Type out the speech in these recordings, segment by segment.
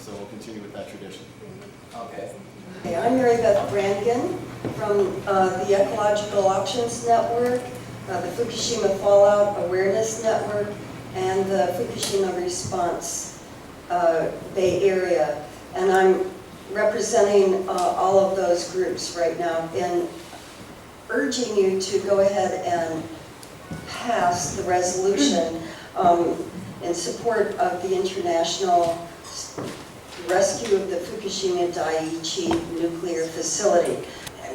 so we'll continue with that tradition. Okay. Hey, I'm Mary Beth Brannigan from the Ecological Options Network, the Fukushima Fallout Awareness Network, and the Fukushima Response Bay Area. And I'm representing all of those groups right now in urging you to go ahead and pass the resolution in support of the international rescue of the Fukushima Daiichi nuclear facility.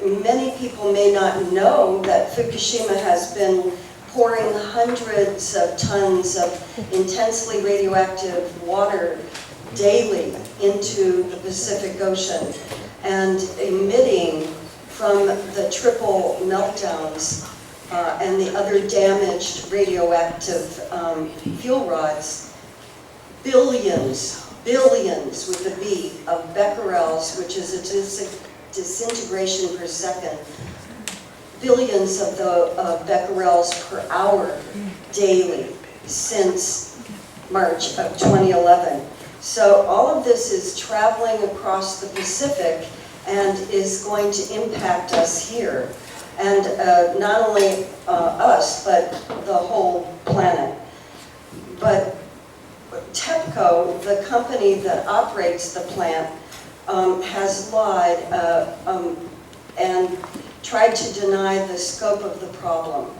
Many people may not know that Fukushima has been pouring hundreds of tons of intensely radioactive water daily into the Pacific Ocean and emitting from the triple meltdowns and the other damaged radioactive fuel rods, billions with a B of becquerels, which is a disintegration per second, billions of the becquerels per hour daily since March of 2011. So all of this is traveling across the Pacific and is going to impact us here. And not only us, but the whole planet. But TEPCO, the company that operates the plant, has lied and tried to deny the scope of the problem.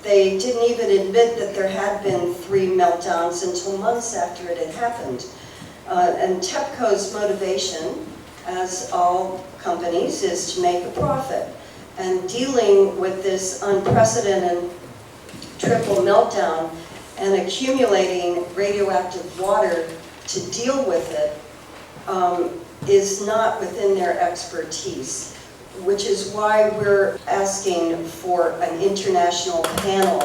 They didn't even admit that there had been 3 meltdowns until months after it had happened. And TEPCO's motivation, as all companies, is to make a profit. And dealing with this unprecedented triple meltdown and accumulating radioactive water to deal with it is not within their expertise, which is why we're asking for an international panel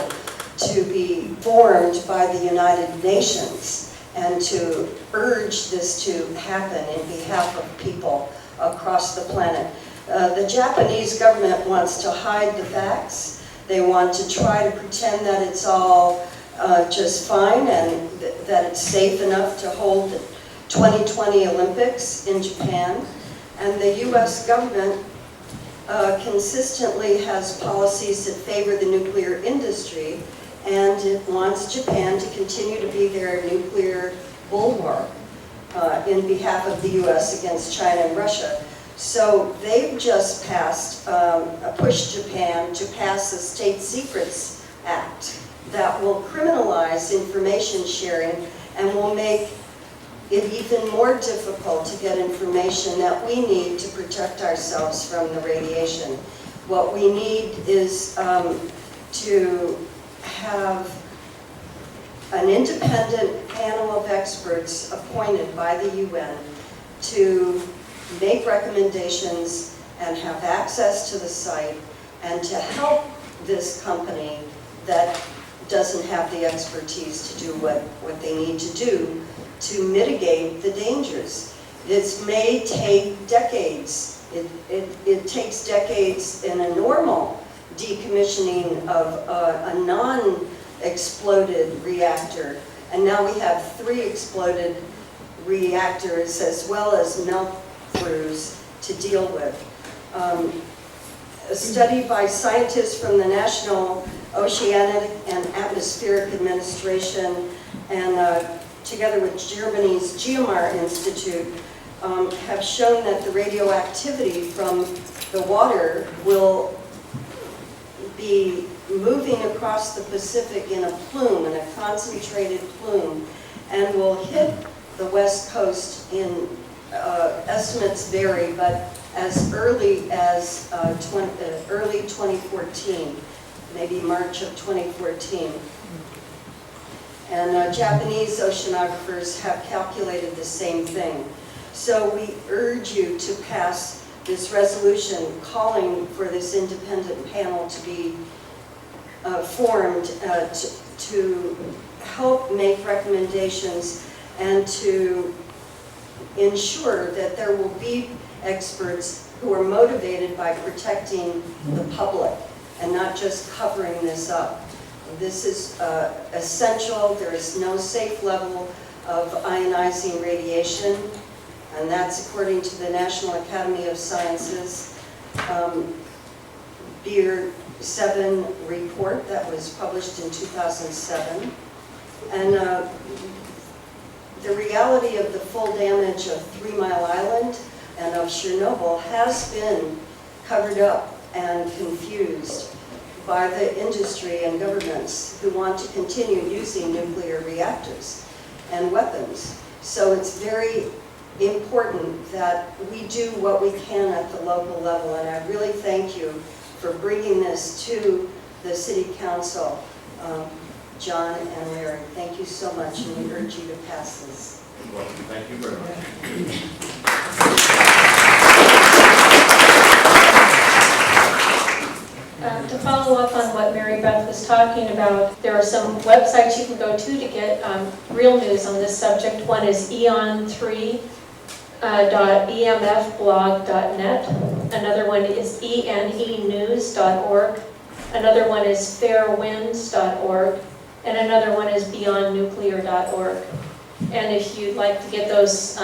to be formed by the United Nations and to urge this to happen in behalf of people across the planet. The Japanese government wants to hide the facts. They want to try to pretend that it's all just fine and that it's safe enough to hold the 2020 Olympics in Japan. And the US government consistently has policies that favor the nuclear industry, and it wants Japan to continue to be their nuclear bulwark in behalf of the US against China and Russia. So they've just pushed Japan to pass the State Secrets Act that will criminalize information sharing and will make it even more difficult to get information that we need to protect ourselves from the radiation. What we need is to have an independent panel of experts appointed by the UN to make recommendations and have access to the site and to help this company that doesn't have the expertise to do what they need to do to mitigate the dangers. This may take decades. It takes decades in a normal decommissioning of a non-exploded reactor. And now we have 3 exploded reactors as well as melt-throughs to deal with. A study by scientists from the National Oceanic and Atmospheric Administration and together with Germany's GMR Institute have shown that the radioactivity from the water will be moving across the Pacific in a plume, in a concentrated plume, and will hit the West Coast in, estimates vary, but as early as early 2014, maybe March of 2014. And Japanese oceanographers have calculated the same thing. So we urge you to pass this resolution calling for this independent panel to be formed to help make recommendations and to ensure that there will be experts who are motivated by protecting the public and not just covering this up. This is essential. There is no safe level of ionizing radiation, and that's according to the National Academy of Sciences Beer 7 report that was published in 2007. And the reality of the full damage of 3 Mile Island and of Chernobyl has been covered up and confused by the industry and governments who want to continue using nuclear reactors and weapons. So it's very important that we do what we can at the local level, and I really thank you for bringing this to the City Council, John and Larry. Thank you so much, and we urge you to pass this. Well, thank you very much. To follow up on what Mary Beth was talking about, there are some websites you can go to get real news on this subject. One is eon3.emfblog.net. Another one is enenews.org. Another one is fairwinds.org. And another one is beyondnuclear.org. And if you'd like to get those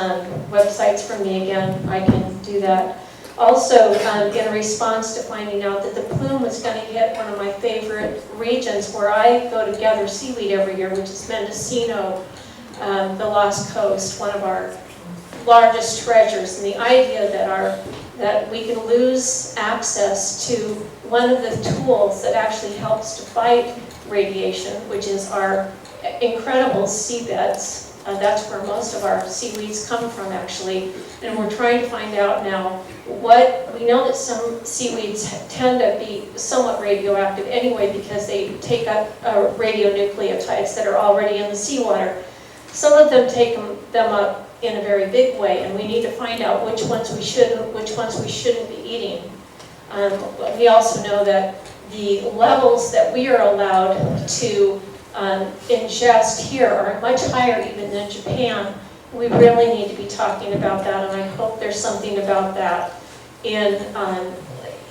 websites from me again, I can do that. Also, in response to finding out that the plume was going to hit one of my favorite regions where I go to gather seaweed every year, which is Mendocino, the Lost Coast, one of our largest treasures. And the idea that we can lose access to one of the tools that actually helps to fight radiation, which is our incredible seabeds. That's where most of our seaweeds come from, actually. And we're trying to find out now we know that some seaweeds tend to be somewhat radioactive anyway because they take up radionucleotides that are already in the seawater. Some of them take them up in a very big way, and we need to find out which ones we should and which ones we shouldn't be eating. We also know that the levels that we are allowed to ingest here are much higher even than Japan. We really need to be talking about that, and I hope there's something about that in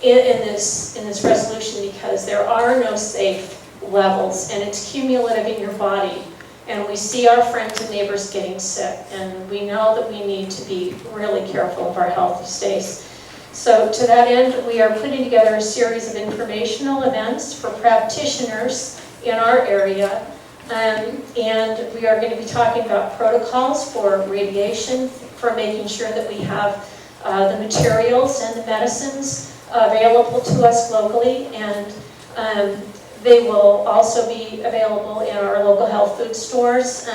this resolution, because there are no safe levels, and it's cumulative in your body. And we see our friends and neighbors getting sick, and we know that we need to be really careful of our health these days. So to that end, we are putting together a series of informational events for practitioners in our area, and we are going to be talking about protocols for radiation, for making sure that we have the materials and the medicines available to us locally, and they will also be available in our local health food stores.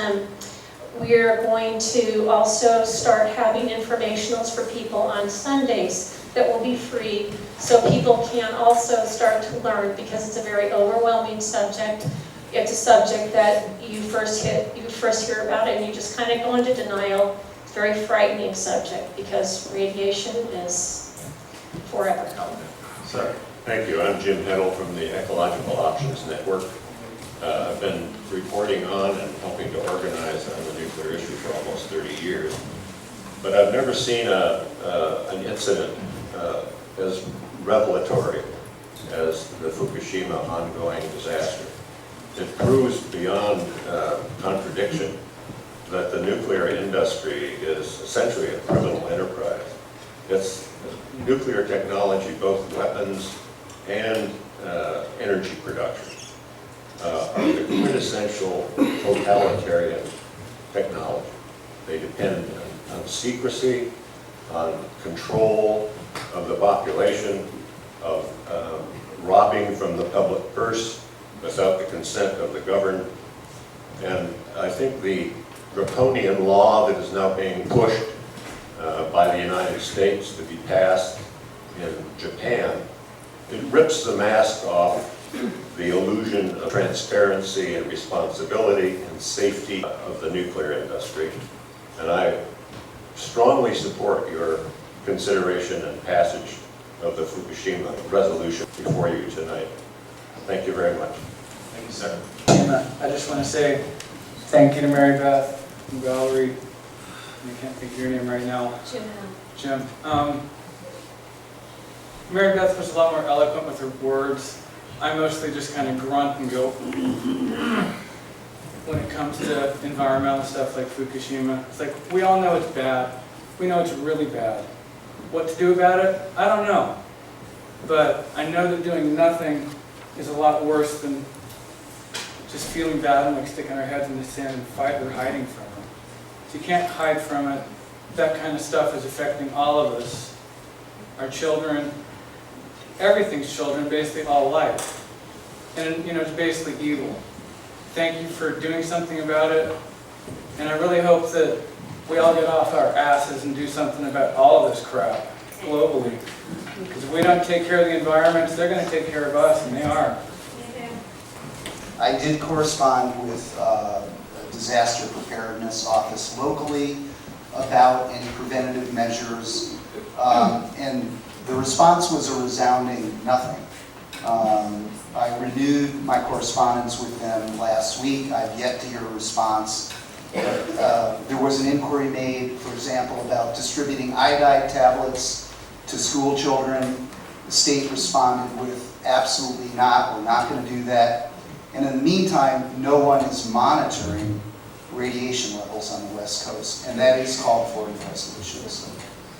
We're going to also start having informationals for people on Sundays that will be free, so people can also start to learn, because it's a very overwhelming subject. It's a subject that you first hear about it and you just kind of go into denial. It's a very frightening subject because radiation is forever. Sir. Thank you. I'm Jim Heddle from the Ecological Options Network. I've been reporting on and helping to organize on the nuclear issue for almost 30 years. But I've never seen an incident as revelatory as the Fukushima ongoing disaster. It proves beyond contradiction that the nuclear industry is essentially a criminal enterprise. It's nuclear technology, both weapons and energy production, are the quintessential totalitarian technology. They depend on secrecy, on control of the population, of robbing from the public purse without the consent of the governed. And I think the draconian law that is now being pushed by the United States to be passed in Japan, it rips the mask off the illusion of transparency and responsibility and safety of the nuclear industry. And I strongly support your consideration and passage of the Fukushima resolution before you tonight. Thank you very much. Thank you, sir. And I just want to say thank you to Mary Beth and Valerie. I can't think of your name right now. Jim. Mary Beth was a lot more eloquent with her words. I mostly just kind of grunt and go. when it comes to environmental stuff like Fukushima. It's like, we all know it's bad. We know it's really bad. What to do about it? I don't know. But I know that doing nothing is a lot worse than just feeling bad and like sticking our heads in the sand and hiding from it. So you can't hide from it. That kind of stuff is affecting all of us. Our children, everything's children, basically all life. And you know, it's basically evil. Thank you for doing something about it. And I really hope that we all get off our asses and do something about all of this crap globally. Because if we don't take care of the environment, they're going to take care of us, and they are. I did correspond with a disaster preparedness office locally about any preventative measures, and the response was a resounding nothing. I renewed my correspondence with them last week. I've yet to hear a response. There was an inquiry made, for example, about distributing iodide tablets to school children. The state responded with absolutely not, we're not going to do that. And in the meantime, no one is monitoring radiation levels on the West Coast, and that is called for in the resolution. So.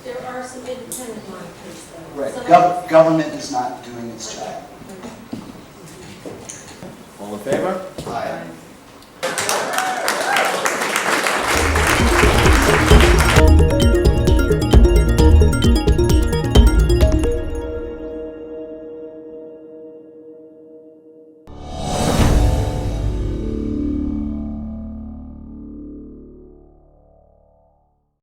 There are some independent monitors though. Right. Government is not doing its job. All in favor? Aye.